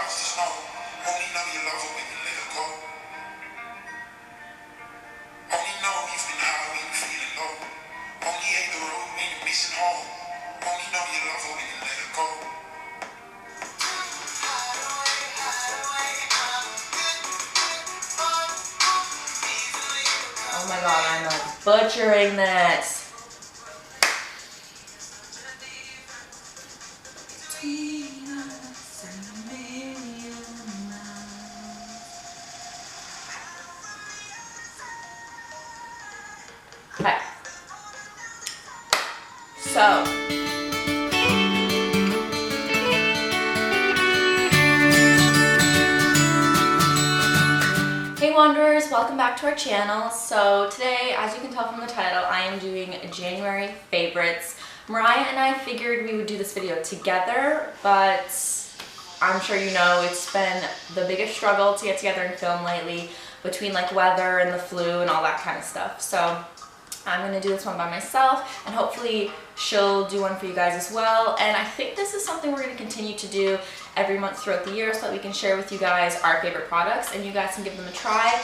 just know, only know you love her when you let her go. Only know you've been high when you're feeling low. Only hate the road when you're missing home. Only know you love her when you let her go. Oh my god, I'm like butchering this. Okay. So, hey Wanderers, welcome back to our channel. So today, as you can tell from the title, I am doing January favorites. Mariah and I figured we would do this video together, but I'm sure you know it's been the biggest struggle to get together and film lately between like weather and the flu and all that kind of stuff. So I'm going to do this one by myself, and hopefully she'll do one for you guys as well. And I think this is something we're going to continue to do every month throughout the year so that we can share with you guys our favorite products and you guys can give them a try.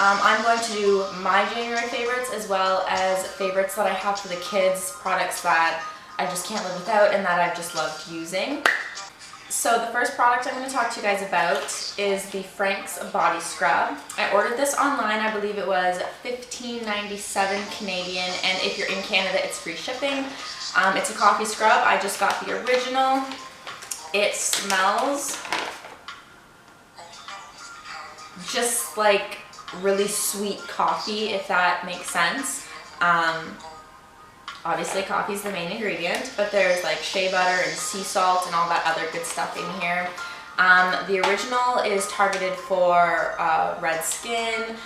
I'm going to do my January favorites as well as favorites that I have for the kids, products that I just can't live without and that I've just loved using. So the first product I'm going to talk to you guys about is the Frank's Body Scrub. I ordered this online. I believe it was $15.97 Canadian, and if you're in Canada, it's free shipping. It's a coffee scrub. I just got the original. It smells just like really sweet coffee, if that makes sense. Obviously coffee is the main ingredient, but there's like shea butter and sea salt and all that other good stuff in here. The original is targeted for red skin,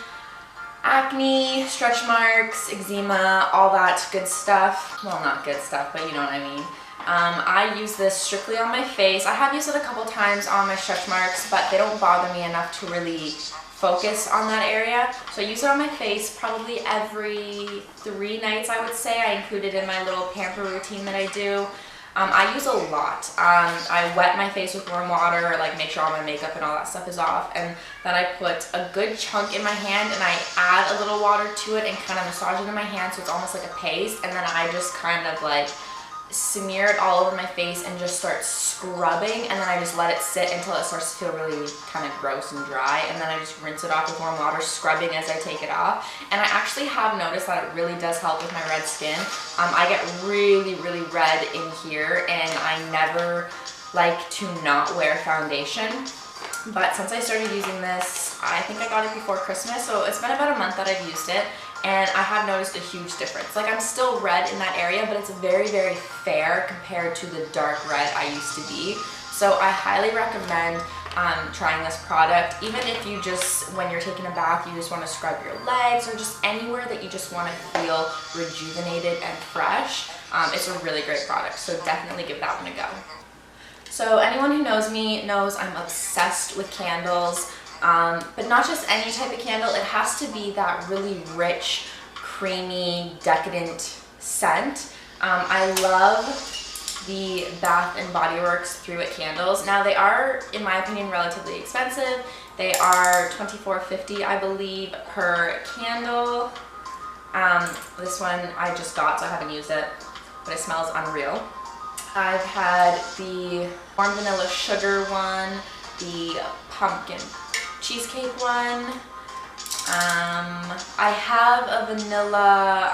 acne, stretch marks, eczema, all that good stuff. Well, not good stuff, but you know what I mean. I use this strictly on my face. I have used it a couple times on my stretch marks, but they don't bother me enough to really focus on that area. So I use it on my face probably every 3 nights, I would say. I include it in my little pamper routine that I do. I use a lot. I wet my face with warm water, like make sure all my makeup and all that stuff is off, and then I put a good chunk in my hand and I add a little water to it and kind of massage it in my hand so it's almost like a paste, and then I just kind of like smear it all over my face and just start scrubbing, and then I just let it sit until it starts to feel really kind of gross and dry, and then I just rinse it off with warm water, scrubbing as I take it off. And I actually have noticed that it really does help with my red skin. I get really red in here, and I never like to not wear foundation. But since I started using this, I think I got it before Christmas, so it's been about a month that I've used it, and I have noticed a huge difference. Like, I'm still red in that area, but it's very fair compared to the dark red I used to be. So I highly recommend trying this product, even if you just, when you're taking a bath, you just want to scrub your legs or just anywhere that you just want to feel rejuvenated and fresh. It's a really great product, so definitely give that one a go. So anyone who knows me knows I'm obsessed with candles, but not just any type of candle. It has to be that really rich, creamy, decadent scent. I love the Bath & Body Works Through It candles. Now they are, in my opinion, relatively expensive. They are $24.50, I believe, per candle. This one I just got, so I haven't used it, but it smells unreal. I've had the warm vanilla sugar one, the pumpkin cheesecake one. I have a vanilla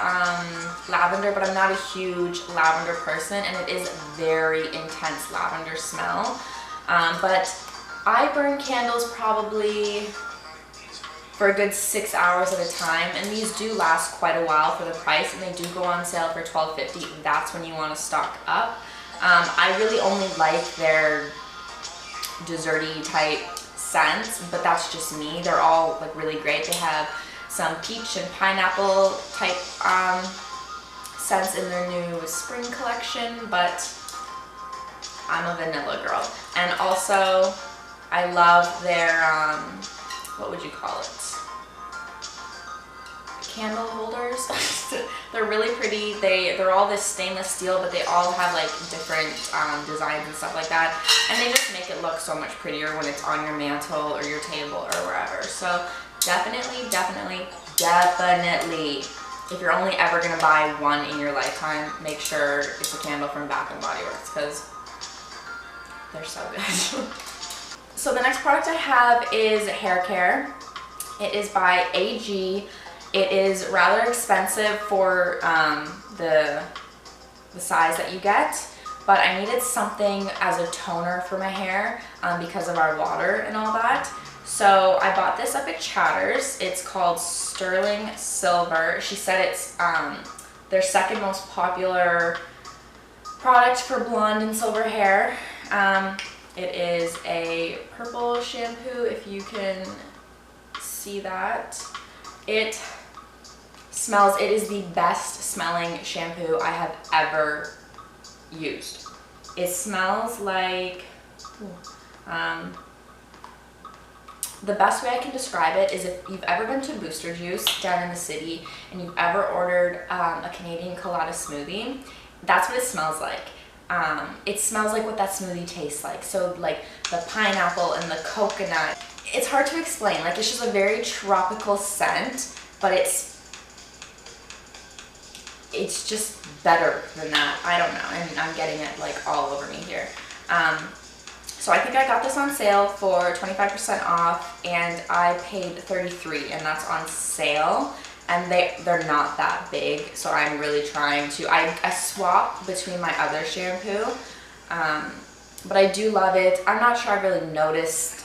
lavender, but I'm not a huge lavender person, and it is very intense lavender smell. But I burn candles probably for a good 6 hours at a time, and these do last quite a while for the price, and they do go on sale for $12.50. That's when you want to stock up. I really only like their desserty type scents, but that's just me. They're all like really great. They have some peach and pineapple type scents in their new spring collection, but I'm a vanilla girl. And also I love their what would you call it? I candle holders. They're really pretty. They're all this stainless steel, but they all have like different designs and stuff like that. And they just make it look so much prettier when it's on your mantle or your table or wherever. So definitely, if you're only ever gonna buy one in your lifetime, make sure it's a candle from Bath & Body Works because they're so good. So the next product I have is hair care. It is by AG. It is rather expensive for the size that you get, but I needed something as a toner for my hair because of our water and all that. So I bought this up at Chatters. It's called Sterling Silver. She said it's their second most popular product for blonde and silver hair. It is a purple shampoo, if you can see that. It is the best smelling shampoo I have ever used. It smells like, the best way I can describe it is if you've ever been to Booster Juice down in the city and you've ever ordered a Canadian colada smoothie, that's what it smells like. It smells like what that smoothie tastes like. So like the pineapple and the coconut. It's hard to explain. Like, it's just a very tropical scent, but it's just better than that. I don't know. And I'm getting it like all over me here. So I think I got this on sale for 25% off, and I paid $33, and that's on sale. And they're not that big, so I'm really trying to. I swap between my other shampoo, but I do love it. I'm not sure I've really noticed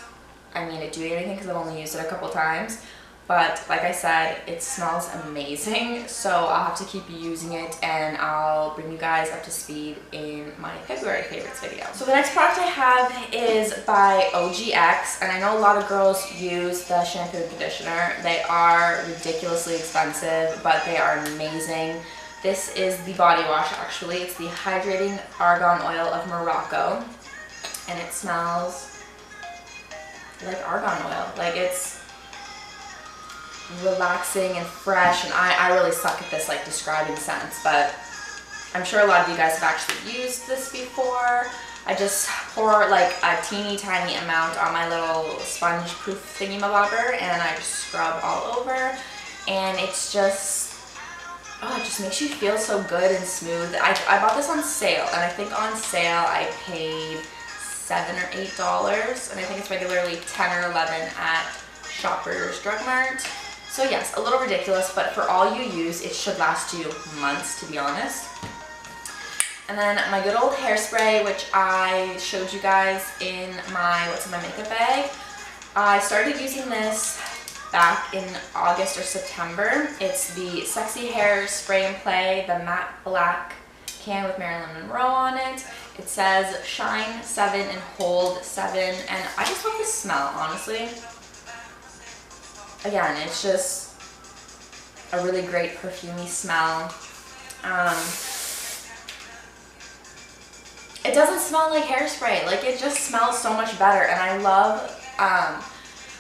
it doing anything because I've only used it a couple times. But like I said, it smells amazing, so I'll have to keep using it, and I'll bring you guys up to speed in my February favorites video. So the next product I have is by OGX, and I know a lot of girls use the shampoo and conditioner. They are ridiculously expensive, but they are amazing. This is the body wash, actually. It's the Hydrating Argan Oil of Morocco, and it smells like argan oil. Like, it's relaxing and fresh, and I really suck at this, like, describing scents, but I'm sure a lot of you guys have actually used this before. I just pour like a teeny tiny amount on my little sponge proof thingy-mabobber, and I just scrub all over, and it's just, oh, it just makes you feel so good and smooth. I bought this on sale, and I think on sale I paid $7 or $8, and I think it's regularly 10 or 11 at Shoppers Drug Mart. So yes, a little ridiculous, but for all you use, it should last you months, to be honest. And then my good old Hairspray, which I showed you guys in my What's in My Makeup bag. I started using this back in August or September. It's the Sexy Hair Spray and Play, the matte black can with Marilyn Monroe on it. It says Shine 7 and Hold 7, and I just love the smell, honestly. Again, it's just a really great perfumey smell. It doesn't smell like hairspray. Like, it just smells so much better, and I love,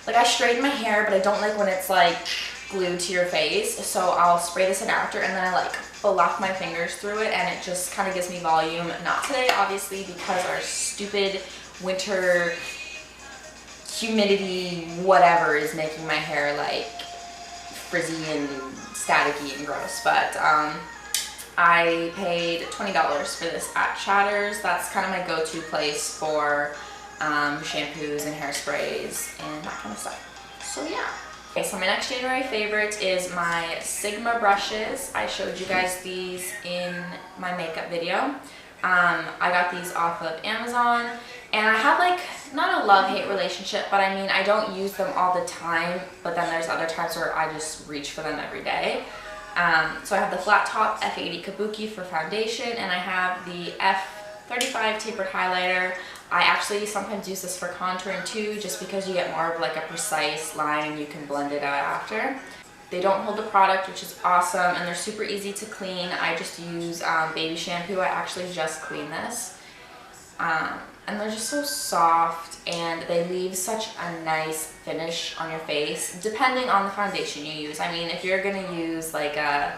like, I straighten my hair, but I don't like when it's like glued to your face, so I'll spray this in after, and then I like fluff my fingers through it, and it just kind of gives me volume. Not today, obviously, because our stupid winter humidity whatever is making my hair like frizzy and staticky and gross, but I paid $20 for this at Chatters. That's kind of my go-to place for shampoos and hairsprays and that kind of stuff. So yeah. Okay, so my next January favorite is my Sigma brushes. I showed you guys these in my makeup video. I got these off of Amazon, and I have like, not a love-hate relationship, but I mean, I don't use them all the time, but then there's other times where I just reach for them every day. So I have the flat top F80 Kabuki for foundation, and I have the F35 tapered highlighter. I actually sometimes use this for contouring too, just because you get more of like a precise line and you can blend it out after. They don't hold the product, which is awesome, and they're super easy to clean. I just use baby shampoo. I actually just clean this. and they're just so soft, and they leave such a nice finish on your face, depending on the foundation you use. I mean, if you're gonna use like a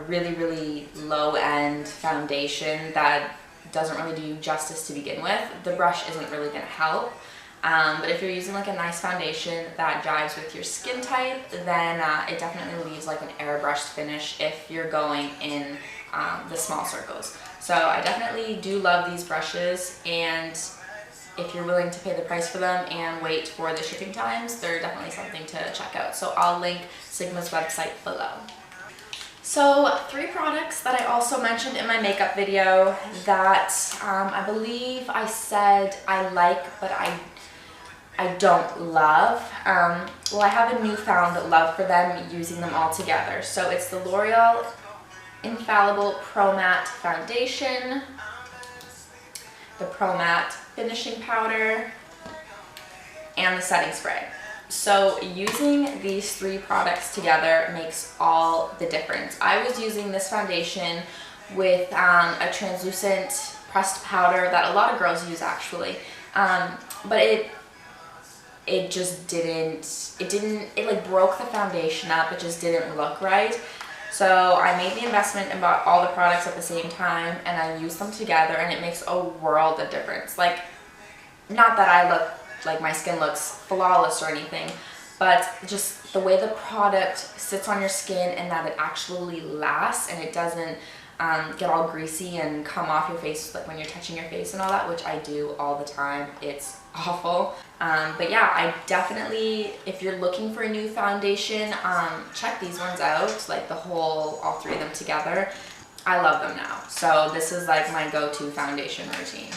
really, really low-end foundation that doesn't really do you justice to begin with, the brush isn't really gonna help. But if you're using like a nice foundation that jives with your skin type, then it definitely leaves like an airbrushed finish if you're going in the small circles. So I definitely do love these brushes, and if you're willing to pay the price for them and wait for the shipping times, they're definitely something to check out. So I'll link Sigma's website below. So 3 products that I also mentioned in my makeup video that I believe I said I like, but I don't love. Well, I have a newfound love for them using them all together. So it's the L'Oreal Infallible Pro Matte Foundation, the Pro Matte Finishing Powder, and the Setting Spray. So using these 3 products together makes all the difference. I was using this foundation with a translucent pressed powder that a lot of girls use actually, but it just didn't, it like broke the foundation up. It just didn't look right. So I made the investment and bought all the products at the same time, and I used them together, and it makes a world of difference. Like, not that I look like my skin looks flawless or anything, but just the way the product sits on your skin and that it actually lasts and it doesn't get all greasy and come off your face like when you're touching your face and all that, which I do all the time. It's awful. But yeah, I definitely, if you're looking for a new foundation, check these ones out, like all 3 of them together. I love them now. So this is like my go-to foundation routine.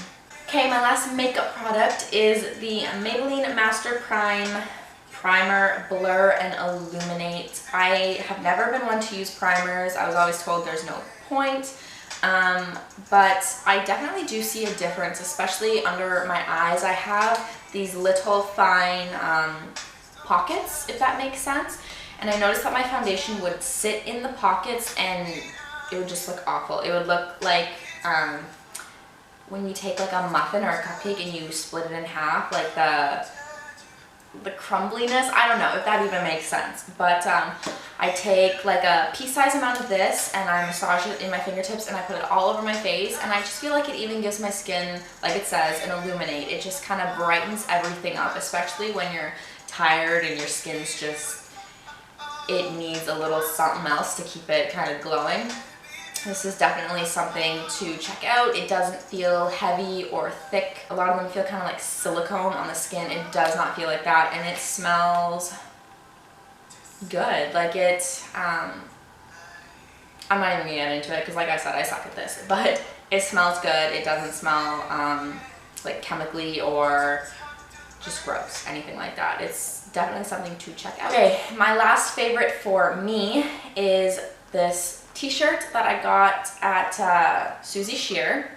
Okay, my last makeup product is the Maybelline Master Primer Blur and Illuminate. I have never been one to use primers. I was always told there's no point. But I definitely do see a difference, especially under my eyes. I have these little fine pockets, if that makes sense. And I noticed that my foundation would sit in the pockets and it would just look awful. It would look like when you take like a muffin or a cupcake and you split it in half, like the crumbliness. I don't know if that even makes sense, but I take like a pea-sized amount of this and I massage it in my fingertips and I put it all over my face, and I just feel like it even gives my skin, like it says, an illuminate. It just kind of brightens everything up, especially when you're tired and your skin's just, it needs a little something else to keep it kind of glowing. This is definitely something to check out. It doesn't feel heavy or thick. A lot of them feel kind of like silicone on the skin. It does not feel like that, and it smells good. Like it, I'm not even gonna get into it because like I said, I suck at this, but it smells good. It doesn't smell like chemically or just gross, anything like that. It's definitely something to check out. Okay, my last favorite for me is this t-shirt that I got at Suzy Shear.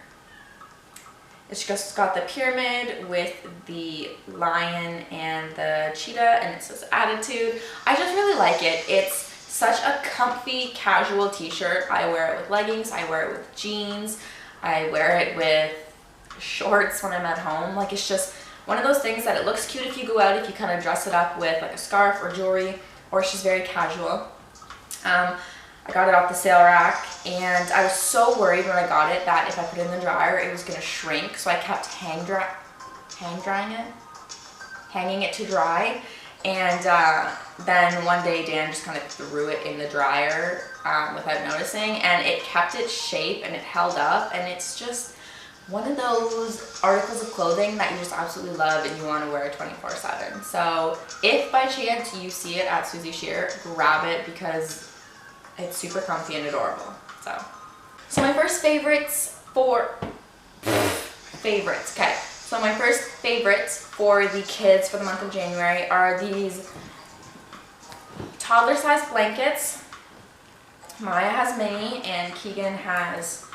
It's just got the pyramid with the lion and the cheetah, and it says attitude. I just really like it. It's such a comfy, casual t-shirt. I wear it with leggings, I wear it with jeans, I wear it with shorts when I'm at home. Like, it's just one of those things that it looks cute if you go out, if you kind of dress it up with like a scarf or jewelry, or it's just very casual. I got it off the sale rack, and I was so worried when I got it that if I put it in the dryer, it was going to shrink, so I kept hanging it to dry, and then one day Dan just kind of threw it in the dryer without noticing, and it kept its shape and it held up, and it's just one of those articles of clothing that you just absolutely love and you want to wear 24/7. So if by chance you see it at Suzy Shear, grab it because it's super comfy and adorable. So my first favorites for okay. So my first favorites for the kids for the month of January are these toddler-sized blankets. Maya has Minnie and Keegan has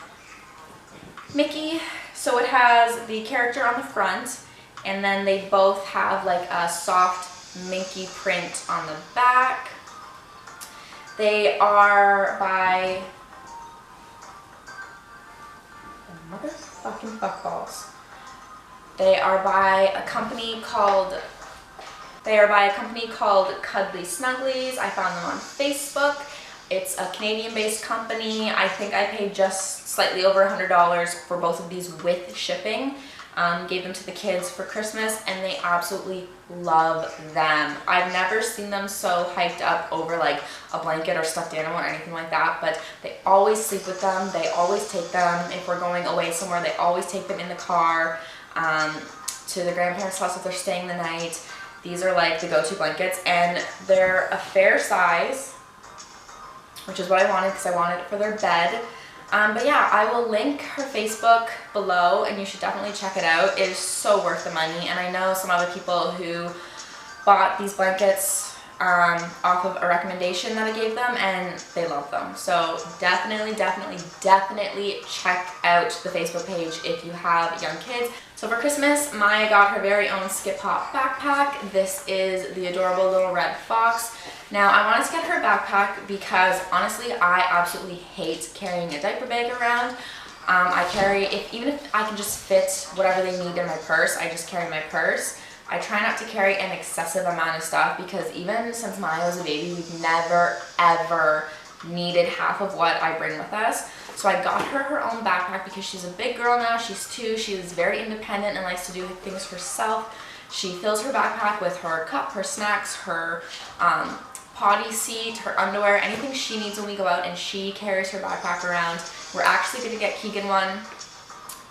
Mickey. So it has the character on the front, and then they both have like a soft minky print on the back. They are by fucking fuckballs. They are by a company called Cuddly Snugglies. I found them on Facebook. It's a Canadian-based company. I think I paid just slightly over $100 for both of these with shipping. Gave them to the kids for Christmas and they absolutely love them. I've never seen them so hyped up over like a blanket or stuffed animal or anything like that, but they always sleep with them. They always take them. If we're going away somewhere, they always take them in the car to the grandparents' house if they're staying the night. These are like the go-to blankets and they're a fair size, which is what I wanted because I wanted it for their bed. But yeah, I will link her Facebook below and you should definitely check it out. It is so worth the money, and I know some other people who bought these blankets off of a recommendation that I gave them and they love them. So definitely check out the Facebook page if you have young kids. So for Christmas, Maya got her very own Skip Hop backpack. This is the adorable little red fox. Now I wanted to get her a backpack because honestly I absolutely hate carrying a diaper bag around. I carry, even if I can just fit whatever they need in my purse, I just carry my purse. I try not to carry an excessive amount of stuff because even since Maya was a baby, we've never ever needed half of what I bring with us. So I got her her own backpack because she's a big girl now, she's 2, she is very independent and likes to do things herself. She fills her backpack with her cup, her snacks, her potty seat, her underwear, anything she needs when we go out, and she carries her backpack around. We're actually going to get Keegan one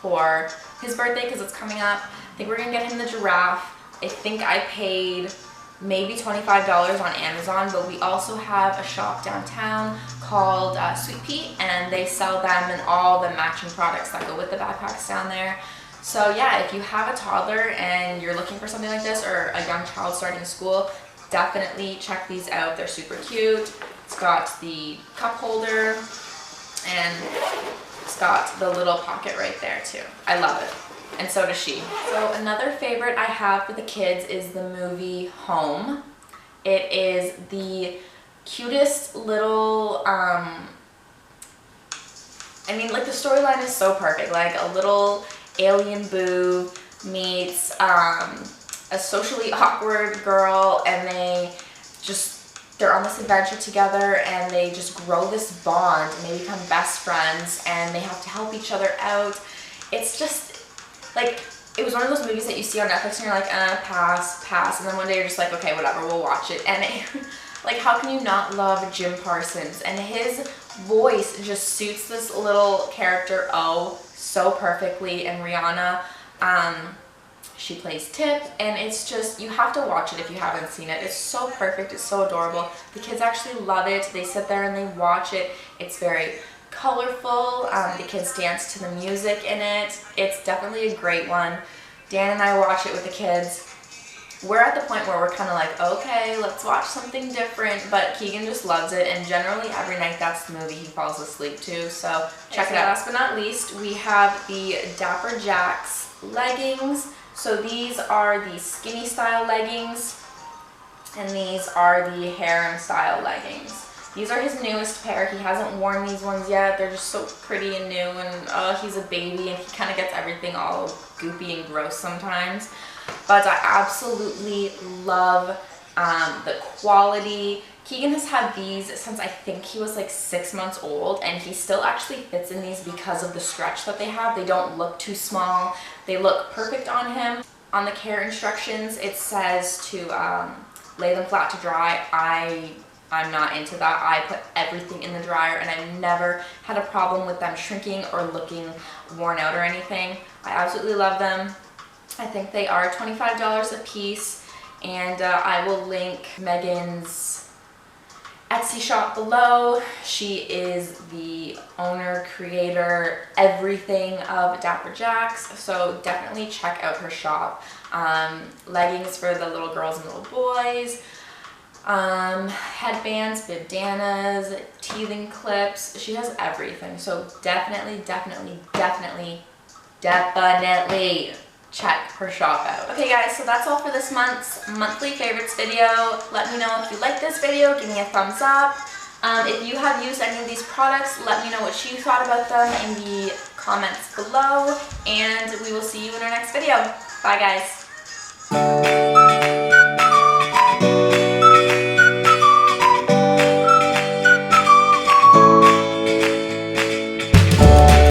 for his birthday because it's coming up. I think we're going to get him the giraffe. I think I paid maybe $25 on Amazon, but we also have a shop downtown called Sweet Pea, and they sell them and all the matching products that go with the backpacks down there. So yeah, if you have a toddler and you're looking for something like this, or a young child starting school, definitely check these out. They're super cute. It's got the cup holder and it's got the little pocket right there too. I love it. And so does she. So another favorite I have for the kids is the movie Home. It is the cutest little, I mean, like the storyline is so perfect. Like a little alien boo meets a socially awkward girl, and they're on this adventure together and they just grow this bond and they become best friends and they have to help each other out. It's just, like, it was one of those movies that you see on Netflix and you're like, pass, and then one day you're just like, okay, whatever, we'll watch it. And like, how can you not love Jim Parsons? And his voice just suits this little character so perfectly. And Rihanna, she plays Tip, and it's just, you have to watch it if you haven't seen it. It's so perfect, it's so adorable. The kids actually love it. They sit there and they watch it. It's very colorful. The kids dance to the music in it. It's definitely a great one. Dan and I watch it with the kids. We're at the point where we're kind of like, okay, let's watch something different, but Keegan just loves it, and generally every night that's the movie he falls asleep to, so check it out. Last but not least, we have the Dapper Jacks leggings. So these are the skinny style leggings, and these are the harem style leggings. These are his newest pair. He hasn't worn these ones yet. They're just so pretty and new, and he's a baby and he kind of gets everything all goopy and gross sometimes. But I absolutely love the quality. Keegan has had these since I think he was like 6 months old, and he still actually fits in these because of the stretch that they have. They don't look too small. They look perfect on him. On the care instructions, it says to lay them flat to dry. I'm not into that. I put everything in the dryer, and I've never had a problem with them shrinking or looking worn out or anything. I absolutely love them. I think they are $25 a piece, and I will link Megan's Etsy shop below. She is the owner, creator, everything of Dapper Jacks, so definitely check out her shop. Leggings for the little girls and little boys, headbands, bandanas, teething clips. She has everything, so definitely check her shop out. Okay guys, so that's all for this month's monthly favorites video. Let me know if you like this video, give me a thumbs up. If you have used any of these products, let me know what you thought about them in the comments below, and we will see you in our next video. Bye guys.